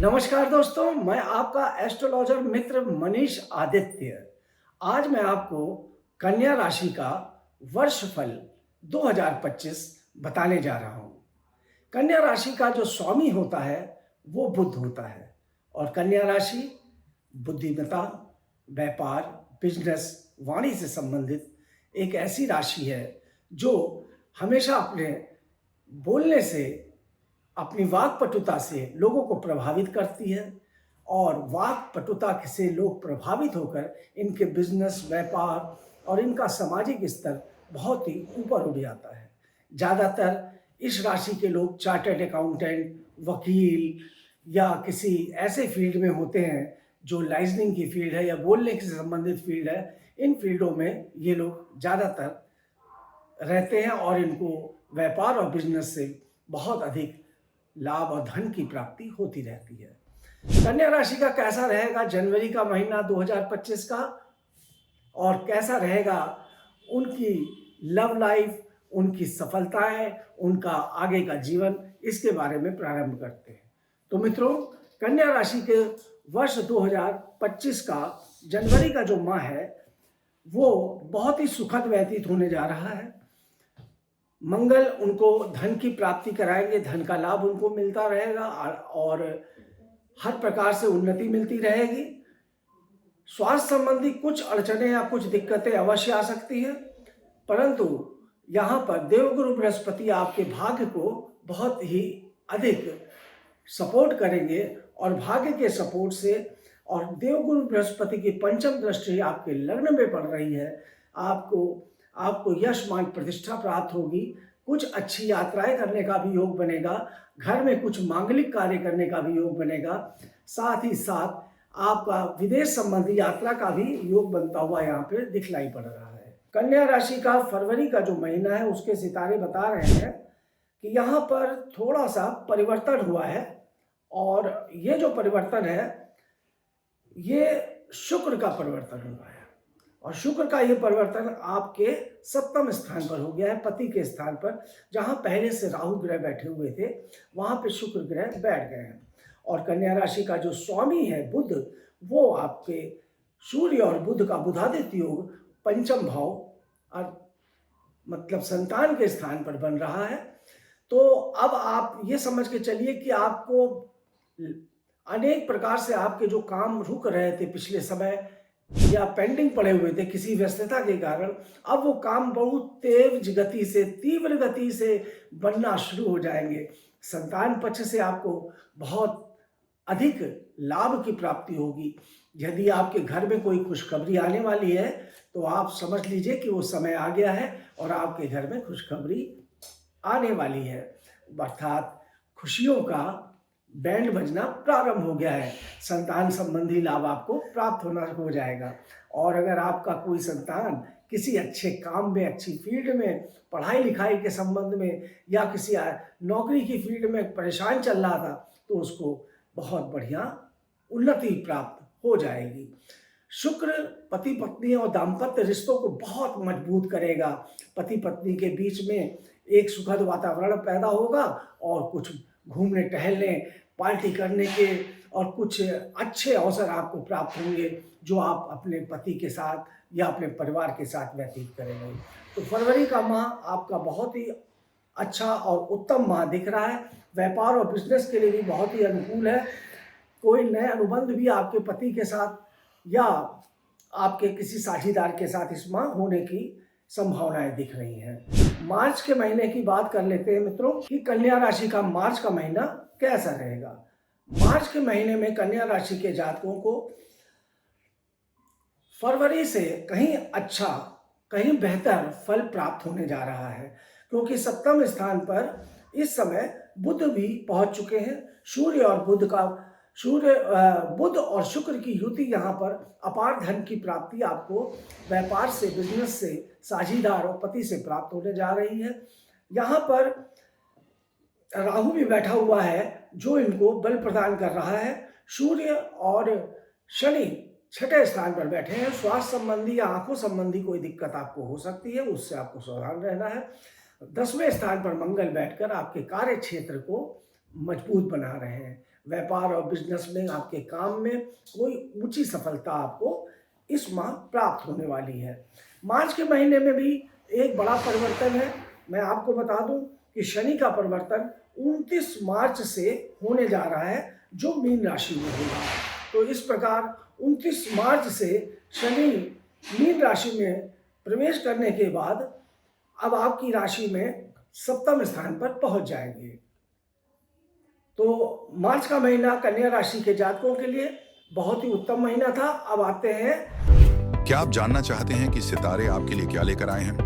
नमस्कार दोस्तों, मैं आपका एस्ट्रोलॉजर मित्र मनीष आदित्य। आज मैं आपको कन्या राशि का वर्षफल 2025 बताने जा रहा हूँ। कन्या राशि का जो स्वामी होता है वो बुध होता है और कन्या राशि बुद्धिमत्ता, व्यापार, बिजनेस, वाणी से संबंधित एक ऐसी राशि है जो हमेशा अपने बोलने से, अपनी वाक्पटुता से लोगों को प्रभावित करती है और वाक्पटुता से लोग प्रभावित होकर इनके बिजनेस, व्यापार और इनका सामाजिक स्तर बहुत ही ऊपर उठ जाता है। ज़्यादातर इस राशि के लोग चार्टर्ड अकाउंटेंट, वकील या किसी ऐसे फील्ड में होते हैं जो लाइजनिंग की फील्ड है या बोलने से संबंधित फील्ड है। इन फील्डों में ये लोग ज़्यादातर रहते हैं और इनको व्यापार और बिजनेस से बहुत अधिक लाभ और धन की प्राप्ति होती रहती है। कन्या राशि का कैसा रहेगा जनवरी का महीना 2025 का और कैसा रहेगा उनकी लव लाइफ, उनकी सफलताएं, उनका आगे का जीवन, इसके बारे में प्रारंभ करते हैं। तो मित्रों, कन्या राशि के वर्ष 2025 का जनवरी का जो माह है वो बहुत ही सुखद व्यतीत होने जा रहा है। मंगल उनको धन की प्राप्ति कराएंगे, धन का लाभ उनको मिलता रहेगा और हर प्रकार से उन्नति मिलती रहेगी। स्वास्थ्य संबंधी कुछ अड़चनें या कुछ दिक्कतें अवश्य आ सकती हैं, परंतु यहाँ पर देवगुरु बृहस्पति आपके भाग्य को बहुत ही अधिक सपोर्ट करेंगे और भाग्य के सपोर्ट से और देवगुरु बृहस्पति की पंचम दृष्टि आपके लग्न में पड़ रही है। आपको यश मान प्रतिष्ठा प्राप्त होगी, कुछ अच्छी यात्राएं करने का भी योग बनेगा, घर में कुछ मांगलिक कार्य करने का भी योग बनेगा, साथ ही साथ आपका विदेश संबंधी यात्रा का भी योग बनता हुआ यहाँ पे दिखलाई पड़ रहा है। कन्या राशि का फरवरी का जो महीना है उसके सितारे बता रहे हैं कि यहाँ पर थोड़ा सा परिवर्तन हुआ है और ये जो परिवर्तन है ये शुक्र का परिवर्तन हुआ है और शुक्र का ये परिवर्तन आपके सप्तम स्थान पर हो गया है, पति के स्थान पर। जहां पहले से राहु ग्रह बैठे हुए थे वहां पे शुक्र ग्रह बैठ गए हैं और कन्या राशि का जो स्वामी है बुध, वो आपके सूर्य और बुध का बुधादित्य योग पंचम भाव और मतलब संतान के स्थान पर बन रहा है। तो अब आप ये समझ के चलिए कि आपको अनेक प्रकार से आपके जो काम रुक रहे थे पिछले समय या पेंडिंग पड़े हुए थे किसी व्यस्तता के कारण, अब वो काम बहुत तेज गति से, तीव्र गति से बनना शुरू हो जाएंगे। संतान पक्ष से आपको बहुत अधिक लाभ की प्राप्ति होगी। यदि आपके घर में कोई खुशखबरी आने वाली है तो आप समझ लीजिए कि वो समय आ गया है और आपके घर में खुशखबरी आने वाली है, अर्थात खुशियों का बैंड बजना प्रारंभ हो गया है। संतान संबंधी लाभ आपको प्राप्त होना हो जाएगा और अगर आपका कोई संतान किसी अच्छे काम में, अच्छी फील्ड में, पढ़ाई लिखाई के संबंध में या किसी नौकरी की फील्ड में परेशान चल रहा था तो उसको बहुत बढ़िया उन्नति प्राप्त हो जाएगी। शुक्र पति पत्नी और दाम्पत्य रिश्तों को बहुत मजबूत करेगा। पति पत्नी के बीच में एक सुखद वातावरण पैदा होगा और कुछ घूमने टहलने, पार्टी करने के और कुछ अच्छे अवसर आपको प्राप्त होंगे जो आप अपने पति के साथ या अपने परिवार के साथ व्यतीत करेंगे। तो फरवरी का माह आपका बहुत ही अच्छा और उत्तम माह दिख रहा है। व्यापार और बिजनेस के लिए भी बहुत ही अनुकूल है। कोई नए अनुबंध भी आपके पति के साथ या आपके किसी साझीदार के साथ इस माह होने की संभावनाएं दिख रही हैं। मार्च के महीने की बात कर लेते हैं मित्रों कि कन्या राशि का मार्च का महीना कैसा रहेगा। मार्च के महीने में कन्या राशि के जातकों को फरवरी से कहीं अच्छा, कहीं बेहतर फल प्राप्त होने जा रहा है क्योंकि सप्तम स्थान पर इस समय बुध भी पहुंच चुके हैं। बुध और शुक्र की युति यहाँ पर अपार धन की प्राप्ति आपको व्यापार से, बिजनेस से, साझीदार और पति से प्राप्त होने जा रही है। यहाँ पर राहु भी बैठा हुआ है जो इनको बल प्रदान कर रहा है। सूर्य और शनि छठे स्थान पर बैठे हैं। स्वास्थ्य संबंधी या आंखों संबंधी कोई दिक्कत आपको हो सकती है, उससे आपको सावधान रहना है। 10वें स्थान पर मंगल बैठकर आपके कार्य क्षेत्र को मजबूत बना रहे हैं। व्यापार और बिजनेस में, आपके काम में कोई ऊंची सफलता आपको इस माह प्राप्त होने वाली है। मार्च के महीने में भी एक बड़ा परिवर्तन है। मैं आपको बता दूं कि शनि का परिवर्तन 29 मार्च से होने जा रहा है, जो मीन राशि में होगा। तो इस प्रकार 29 मार्च से शनि मीन राशि में प्रवेश करने के बाद अब आपकी राशि में सप्तम स्थान पर पहुंच जाएंगे। तो मार्च का महीना कन्या राशि के जातकों के लिए बहुत ही उत्तम महीना था। अब आते हैं, क्या आप जानना चाहते हैं कि सितारे आपके लिए क्या लेकर आए हैं?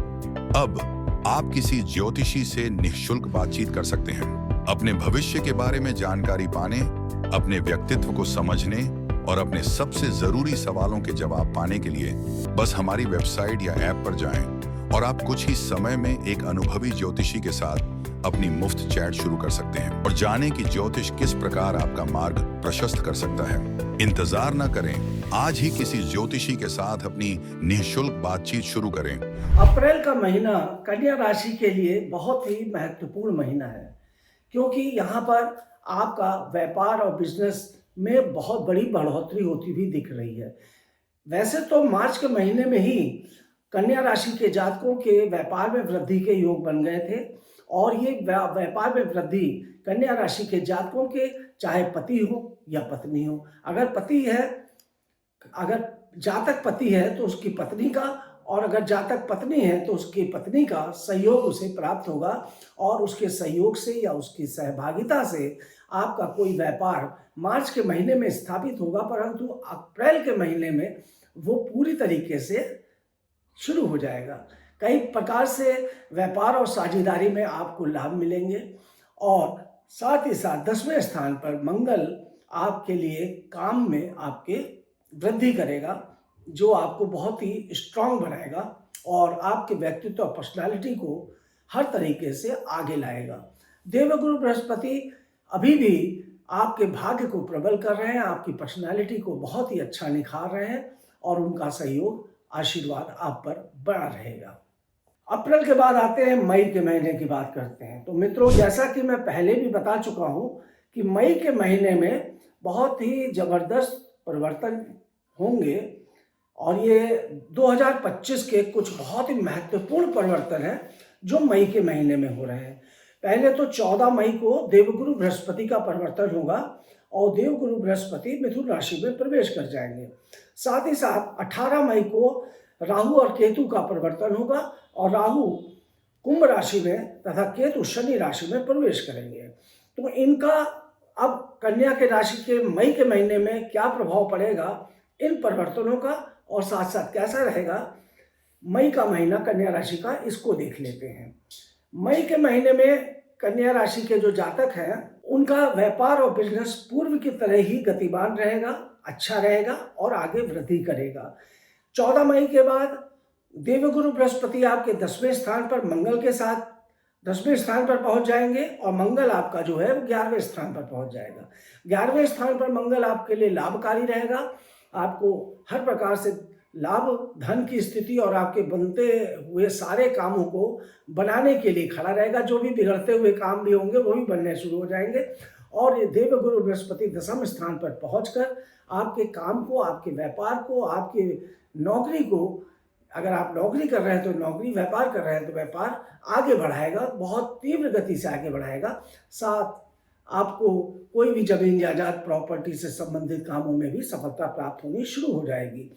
अब आप किसी ज्योतिषी से निःशुल्क बातचीत कर सकते हैं। अपने भविष्य के बारे में जानकारी पाने, अपने व्यक्तित्व को समझने और अपने सबसे जरूरी सवालों के जवाब पाने के लिए बस हमारी वेबसाइट या ऐप पर जाएं और आप कुछ ही समय में एक अनुभवी ज्योतिषी के साथ अपनी मुफ्त चैट शुरू कर सकते हैं और जानें कि ज्योतिष किस प्रकार आपका मार्ग प्रशस्त कर सकता है। इंतजार न करें, आज ही किसी ज्योतिषी के साथ अपनी निःशुल्क बातचीत शुरू करें। अप्रैल का महीना कन्या राशि के लिए बहुत ही महत्वपूर्ण महीना है, क्योंकि यहाँ पर आपका व्यापार और बिजनेस में बहुत बड़ी बढ़ोतरी होती हुई दिख रही है। वैसे तो मार्च के महीने में ही कन्या राशि के जातकों के व्यापार में वृद्धि के योग बन गए थे, और ये व्यापार में वृद्धि कन्या राशि के जातकों के, चाहे पति हो या पत्नी हो, अगर जातक पति है तो उसकी पत्नी का, और अगर जातक पत्नी है तो उसकी पत्नी का सहयोग उसे प्राप्त होगा, और उसके सहयोग से या उसकी सहभागिता से आपका कोई व्यापार मार्च के महीने में स्थापित होगा, परंतु अप्रैल के महीने में वो पूरी तरीके से शुरू हो जाएगा। कई प्रकार से व्यापार और साझेदारी में आपको लाभ मिलेंगे, और साथ ही साथ 10वें स्थान पर मंगल आपके लिए काम में आपके वृद्धि करेगा, जो आपको बहुत ही स्ट्रांग बनाएगा और आपके व्यक्तित्व और पर्सनालिटी को हर तरीके से आगे लाएगा। देवगुरु बृहस्पति अभी भी आपके भाग्य को प्रबल कर रहे हैं, आपकी पर्सनालिटी को बहुत ही अच्छा निखार रहे हैं, और उनका सहयोग, आशीर्वाद आप पर बना रहेगा। अप्रैल के बाद आते हैं मई के महीने की बात करते हैं। तो मित्रों, जैसा कि मैं पहले भी बता चुका हूं कि मई के महीने में बहुत ही जबरदस्त परिवर्तन होंगे, और ये 2025 के कुछ बहुत ही महत्वपूर्ण परिवर्तन हैं जो मई के महीने में हो रहे हैं। पहले तो 14 मई को देवगुरु बृहस्पति का परिवर्तन होगा, और देवगुरु बृहस्पति मिथुन राशि में प्रवेश कर जाएंगे। साथ ही साथ 18 मई को राहु और केतु का परिवर्तन होगा, और राहु कुंभ राशि में तथा केतु शनि राशि में प्रवेश करेंगे। तो इनका अब कन्या के राशि के मई के महीने में क्या प्रभाव पड़ेगा इन परिवर्तनों का, और साथ साथ कैसा रहेगा मई का महीना कन्या राशि का, इसको देख लेते हैं। मई के महीने में कन्या राशि के जो जातक हैं उनका व्यापार और बिजनेस पूर्व की तरह ही गतिमान रहेगा, अच्छा रहेगा और आगे वृद्धि करेगा। 14 मई के बाद देवगुरु बृहस्पति आपके 10वें स्थान पर मंगल के साथ 10वें स्थान पर पहुंच जाएंगे, और मंगल आपका जो है वो 11वें स्थान पर पहुंच जाएगा। 11वें स्थान पर मंगल आपके लिए लाभकारी रहेगा, आपको हर प्रकार से लाभ, धन की स्थिति और आपके बनते हुए सारे कामों को बनाने के लिए खड़ा रहेगा। जो भी बिगड़ते हुए काम भी होंगे वो भी बनने शुरू हो जाएंगे, और ये देवगुरु बृहस्पति 10वें स्थान पर पहुंचकर आपके काम को, आपके व्यापार को, आपके नौकरी को, अगर आप नौकरी कर रहे हैं तो नौकरी, व्यापार कर रहे हैं तो व्यापार आगे बढ़ाएगा, बहुत तीव्र गति से आगे बढ़ाएगा। साथ आपको कोई भी जमीन जायदाद, प्रॉपर्टी से संबंधित कामों में भी सफलता प्राप्त होनी शुरू हो जाएगी।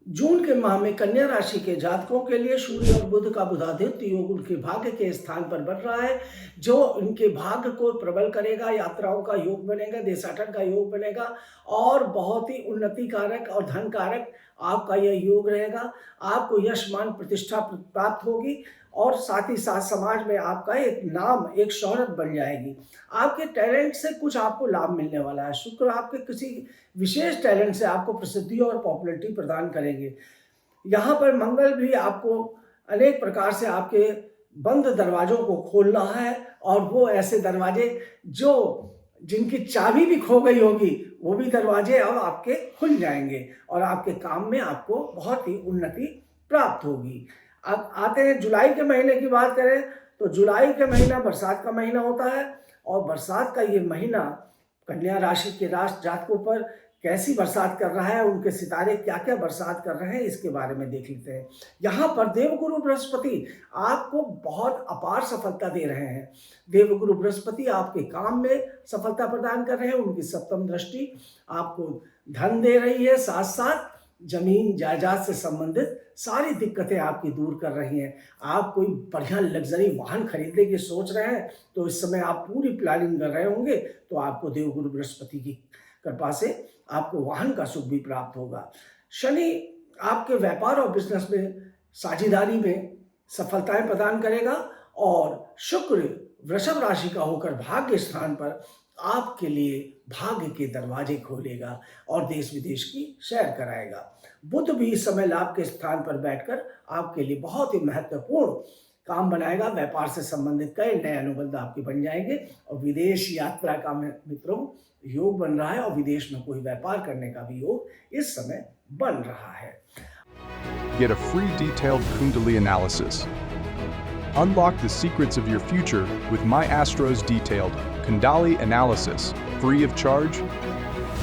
जून के माह में कन्या राशि के जातकों के लिए सूर्य और बुध का बुधादित्य योग उनके भाग्य के स्थान पर बन रहा है, जो इनके भाग्य को प्रबल करेगा। यात्राओं का योग बनेगा, देशाटन का योग बनेगा, और बहुत ही उन्नति कारक और धन कारक आपका यह योग रहेगा। आपको यश, मान, प्रतिष्ठा प्राप्त होगी, और साथ ही साथ समाज में आपका एक नाम, एक शोहरत बन जाएगी। आपके टैलेंट से कुछ आपको लाभ मिलने वाला है। शुक्र आपके किसी विशेष टैलेंट से आपको प्रसिद्धि और पॉपुलैरिटी प्रदान करेंगे। यहाँ पर मंगल भी आपको अनेक प्रकार से आपके बंद दरवाजों को खोल रहा है, और वो ऐसे दरवाजे जिनकी चाबी भी खो गई होगी, वो भी दरवाजे अब आपके खुल जाएंगे, और आपके काम में आपको बहुत ही उन्नति प्राप्त होगी। अब आते हैं जुलाई के महीने की बात करें तो जुलाई का महीना बरसात का महीना होता है और बरसात का ये महीना कन्या राशि के राशि जातकों पर कैसी बरसात कर रहा है, उनके सितारे क्या क्या बरसात कर रहे हैं, इसके बारे में देख लेते हैं। यहाँ पर देवगुरु बृहस्पति आपको बहुत अपार सफलता दे रहे हैं। देवगुरु बृहस्पति आपके काम में सफलता प्रदान कर रहे हैं, उनकी सप्तम दृष्टि आपको धन दे रही है, साथ साथ जमीन जायदाद से संबंधित सारी दिक्कतें आपकी दूर कर रही हैं। आप कोई बढ़िया लग्जरी वाहन खरीदने की सोच रहे हैं तो इस समय आप पूरी प्लानिंग कर रहे होंगे, तो आपको देवगुरु बृहस्पति की कृपा से आपको वाहन का सुख भी प्राप्त होगा। शनि आपके व्यापार और बिजनेस में साझेदारी में सफलताएं प्रदान करेगा और शुक्र वृषभ राशि का होकर भाग्य स्थान पर आपके लिए भाग्य के दरवाजे खोलेगा और देश विदेश की सैर कराएगा। बुध भी इस समय लाभ के स्थान पर बैठकर आपके लिए बहुत ही महत्वपूर्ण काम बनाएगा। व्यापार से संबंधित कई नए अनुबंध आपके बन जाएंगे और विदेश यात्रा का मित्रों योग बन रहा है और विदेश में कोई व्यापार करने का भी योग इस समय बन रहा है। Get a free detailed Kundalini analysis. Unlock the secrets of your future with My Astro's detailed Kundalini analysis, free of charge,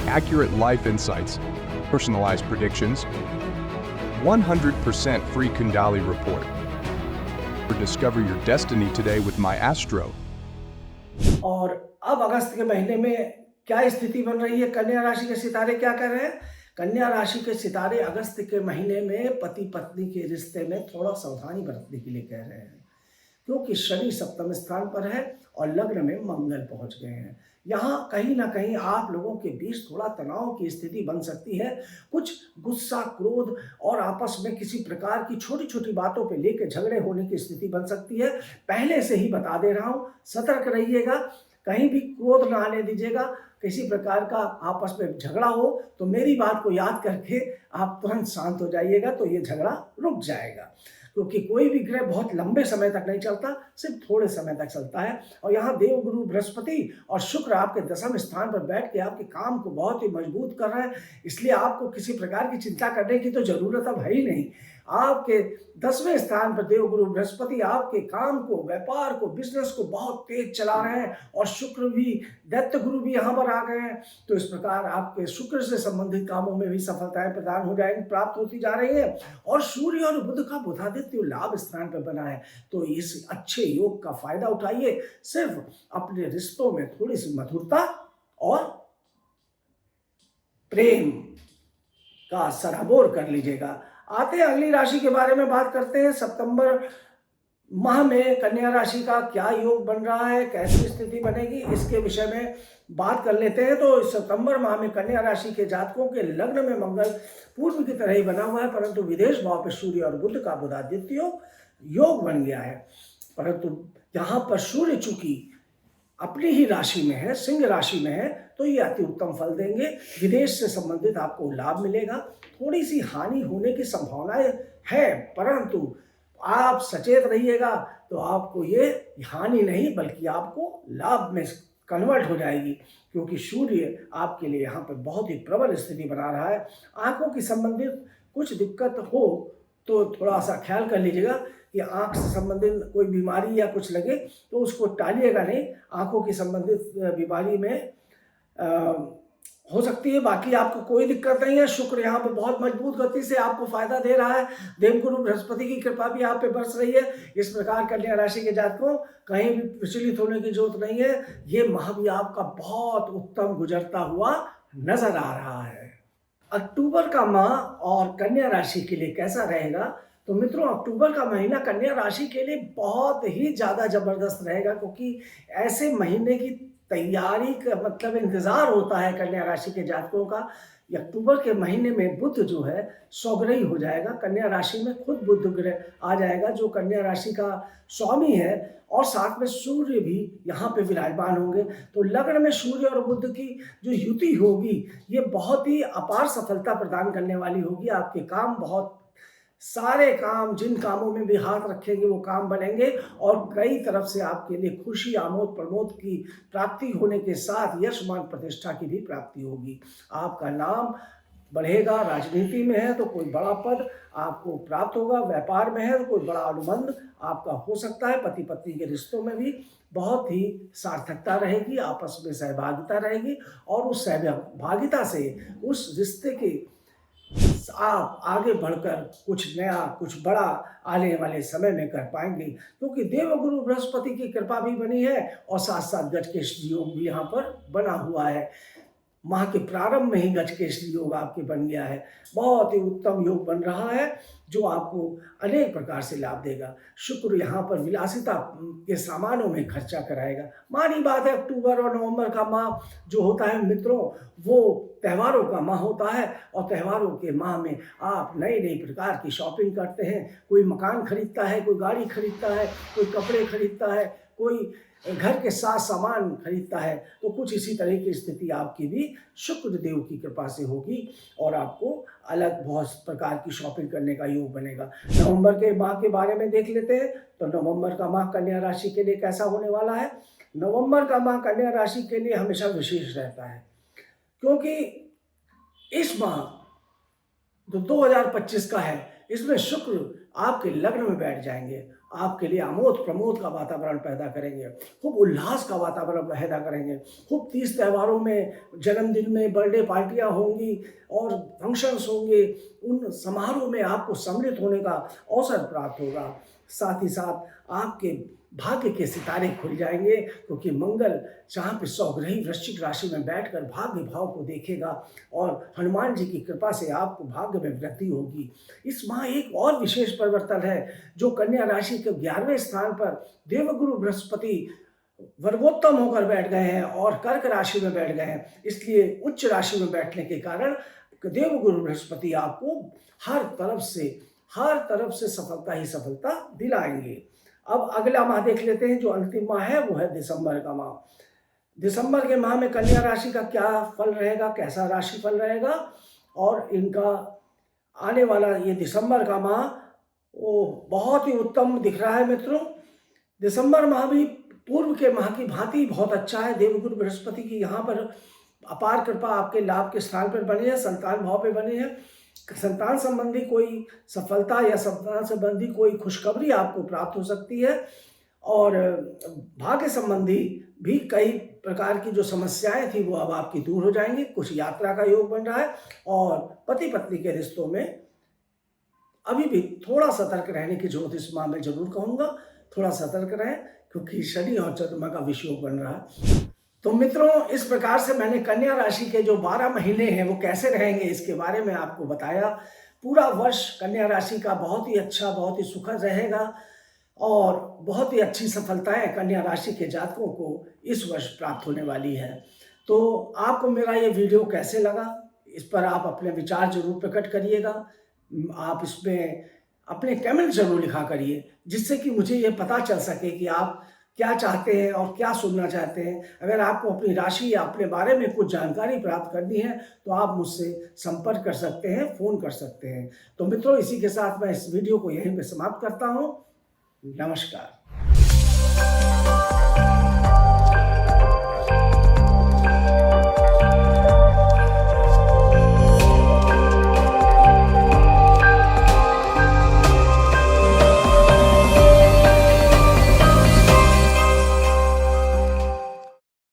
accurate life insights, personalized predictions, 100% free Kundalini report. Or discover your destiny today with My Astro. और अब अगस्त के महीने में क्या स्थिति बन रही है, कन्या राशि के सितारे क्या कर रहे हैं? कन्या राशि के सितारे अगस्त के महीने में पति पत्नी के रिश्ते में थोड़ा सावधानी बरतने के लिए कह रहे हैं, क्योंकि शनि सप्तम स्थान पर है और लग्न में मंगल पहुंच गए हैं। यहाँ कहीं ना कहीं आप लोगों के बीच थोड़ा तनाव की स्थिति बन सकती है। कुछ गुस्सा, क्रोध और आपस में किसी प्रकार की छोटी छोटी बातों पे लेकर झगड़े होने की स्थिति बन सकती है। पहले से ही बता दे रहा हूँ, सतर्क रहिएगा, कहीं भी क्रोध ना आने दीजिएगा। किसी प्रकार का आपस में झगड़ा हो तो मेरी बात को याद करके आप तुरंत शांत हो जाइएगा, तो ये झगड़ा रुक जाएगा, क्योंकि कोई भी ग्रह बहुत लंबे समय तक नहीं चलता, सिर्फ थोड़े समय तक चलता है। और यहाँ देवगुरु बृहस्पति और शुक्र आपके दशम स्थान पर बैठ के आपके काम को बहुत ही मजबूत कर रहे हैं, इसलिए आपको किसी प्रकार की चिंता करने की तो जरूरत अब है ही नहीं। आपके 10वें स्थान पर देवगुरु बृहस्पति आपके काम को, व्यापार को, बिजनेस को बहुत तेज चला रहे हैं और शुक्र भी, दैत्य गुरु भी यहाँ पर आ गए हैं। तो इस प्रकार आपके शुक्र से संबंधित कामों में भी सफलताएं प्रदान हो जाएंगी, प्राप्त होती जा रही है। और सूर्य और बुध का बुधादित्य लाभ स्थान पर बना है, तो इस अच्छे योग का फायदा उठाइए। सिर्फ अपने रिश्तों में थोड़ी सी मधुरता और प्रेम का सराबोर कर लीजिएगा। आते हैं अगली राशि के बारे में बात करते हैं। सितंबर माह में कन्या राशि का क्या योग बन रहा है, कैसी स्थिति बनेगी, इसके विषय में बात कर लेते हैं। तो सितंबर माह में कन्या राशि के जातकों के लग्न में मंगल पूर्व की तरह ही बना हुआ है, परंतु विदेश भाव पे सूर्य और बुध का बुधादित्य योग बन गया है। परंतु यहाँ पर सूर्य चूंकि अपनी ही राशि में है, सिंह राशि में है, तो ये अति उत्तम फल देंगे। विदेश से संबंधित आपको लाभ मिलेगा। थोड़ी सी हानि होने की संभावनाएं है, परंतु आप सचेत रहिएगा तो आपको ये हानि नहीं बल्कि आपको लाभ में कन्वर्ट हो जाएगी, क्योंकि सूर्य आपके लिए यहाँ पर बहुत ही प्रबल स्थिति बना रहा है। आंखों की संबंधित कुछ दिक्कत हो तो थोड़ा सा ख्याल कर लीजिएगा कि आंख से संबंधित कोई बीमारी या कुछ लगे तो उसको टालिएगा नहीं। आंखों की संबंधित बीमारी में हो सकती है, बाकी आपको कोई दिक्कत नहीं है। शुक्र यहाँ पे बहुत मजबूत गति से आपको फायदा दे रहा है। देवगुरु बृहस्पति की कृपा भी आप पे बरस रही है। इस प्रकार कन्या राशि के जातकों कहीं भी विचलित होने की जरूरत नहीं है। ये माह भी आपका बहुत उत्तम गुजरता हुआ नजर आ रहा है। अक्टूबर का माह और कन्या राशि के लिए कैसा रहेगा? तो मित्रों, अक्टूबर का महीना कन्या राशि के लिए बहुत ही ज़्यादा जबरदस्त रहेगा, क्योंकि ऐसे महीने की तैयारी का मतलब इंतज़ार होता है कन्या राशि के जातकों का। अक्टूबर के महीने में बुध जो है स्वग्रही हो जाएगा, कन्या राशि में खुद बुध ग्रह आ जाएगा जो कन्या राशि का स्वामी है, और साथ में सूर्य भी यहाँ पे विराजमान होंगे। तो लग्न में सूर्य और बुध की जो युति होगी ये बहुत ही अपार सफलता प्रदान करने वाली होगी। आपके काम, बहुत सारे काम, जिन कामों में भी हाथ रखेंगे वो काम बनेंगे और कई तरफ से आपके लिए खुशी, आमोद प्रमोद की प्राप्ति होने के साथ यश मान प्रतिष्ठा की भी प्राप्ति होगी। आपका नाम बढ़ेगा, राजनीति में है तो कोई बड़ा पद आपको प्राप्त होगा, व्यापार में है तो कोई बड़ा अनुबंध आपका हो सकता है, पति पत्नी के रिश्तों में भी बहुत ही सार्थकता रहेगी, आपस में सहभागिता रहेगी और उस सहभागिता से उस रिश्ते के आप आगे बढ़कर कुछ नया, कुछ बड़ा आने वाले समय में कर पाएंगे, क्योंकि देवगुरु बृहस्पति की कृपा भी बनी है और साथ साथ गजकेसरी योग भी यहाँ पर बना हुआ है। माह के प्रारंभ में ही गजकेसरी योग आपके बन गया है, बहुत ही उत्तम योग बन रहा है जो आपको अनेक प्रकार से लाभ देगा। शुक्र यहाँ पर विलासिता के सामानों में खर्चा कराएगा। मानी बात है, अक्टूबर और नवंबर का माह जो होता है मित्रों, वो त्योहारों का माह होता है और त्योहारों के माह में आप नई नई प्रकार की शॉपिंग करते हैं। कोई मकान खरीदता है, कोई गाड़ी खरीदता है, कोई कपड़े खरीदता है, कोई घर के साथ सामान खरीदता है। तो कुछ इसी तरह की स्थिति आपकी भी शुक्र देव की कृपा से होगी और आपको अलग बहुत प्रकार की शॉपिंग करने का योग बनेगा। नवंबर के माह के बारे में देख लेते हैं। तो नवंबर का माह कन्या राशि के लिए कैसा होने वाला है। नवंबर का माह कन्या राशि के लिए हमेशा विशेष रहता है, क्योंकि इस माह जो 2025 का है, इसमें शुक्र आपके लग्न में बैठ जाएंगे, आपके लिए आमोद प्रमोद का वातावरण पैदा करेंगे, खूब उल्लास का वातावरण पैदा करेंगे। खूब 30 त्योहारों में, जन्मदिन में बर्थडे पार्टियां होंगी और फंक्शंस होंगे, उन समारोह में आपको सम्मिलित होने का अवसर प्राप्त होगा। साथ ही साथ आपके भाग्य के सितारे खुल जाएंगे, क्योंकि मंगल जहाँ पे सौग्रही वृश्चिक राशि में बैठकर भाग्य भाव को देखेगा और हनुमान जी की कृपा से आपको भाग्य में वृद्धि होगी। इस माह एक और विशेष परिवर्तन है जो कन्या राशि के 11वें स्थान पर देवगुरु बृहस्पति वर्गोत्तम होकर बैठ गए हैं और कर्क राशि में बैठ गए हैं। इसलिए उच्च राशि में बैठने के कारण देवगुरु बृहस्पति आपको हर तरफ से सफलता ही सफलता दिलाएंगे। अब अगला माह देख लेते हैं, जो अंतिम माह है वो है दिसंबर का माह। दिसंबर के माह में कन्या राशि का क्या फल रहेगा, कैसा राशि फल रहेगा और इनका आने वाला ये दिसंबर का माह वो बहुत ही उत्तम दिख रहा है मित्रों। दिसंबर माह भी पूर्व के माह की भांति बहुत अच्छा है। देवगुरु बृहस्पति की यहाँ पर अपार कृपा आपके लाभ के स्थान पर बनी है, संतान भाव पे बनी है। संतान संबंधी कोई सफलता या संतान संबंधी कोई खुशखबरी आपको प्राप्त हो सकती है और भाग्य संबंधी भी कई प्रकार की जो समस्याएं थी वो अब आपकी दूर हो जाएंगी। कुछ यात्रा का योग बन रहा है और पति पत्नी के रिश्तों में अभी भी थोड़ा सतर्क रहने की जरूरत इस माह में जरूर कहूँगा। थोड़ा सतर्क रहें, क्योंकि शनि और चंद्रमा का विषयोग बन रहा है। तो मित्रों, इस प्रकार से मैंने कन्या राशि के जो 12 महीने हैं वो कैसे रहेंगे इसके बारे में आपको बताया। पूरा वर्ष कन्या राशि का बहुत ही अच्छा, बहुत ही सुखद रहेगा और बहुत ही अच्छी सफलताएं कन्या राशि के जातकों को इस वर्ष प्राप्त होने वाली है। तो आपको मेरा ये वीडियो कैसे लगा, इस पर आप अपने विचार जरूर प्रकट करिएगा। आप इसमें अपने कमेंट जरूर लिखा करिए, जिससे कि मुझे ये पता चल सके कि आप क्या चाहते हैं और क्या सुनना चाहते हैं। अगर आपको अपनी राशि या अपने बारे में कुछ जानकारी प्राप्त करनी है तो आप मुझसे संपर्क कर सकते हैं, फ़ोन कर सकते हैं। तो मित्रों, इसी के साथ मैं इस वीडियो को यहीं पे समाप्त करता हूँ। नमस्कार।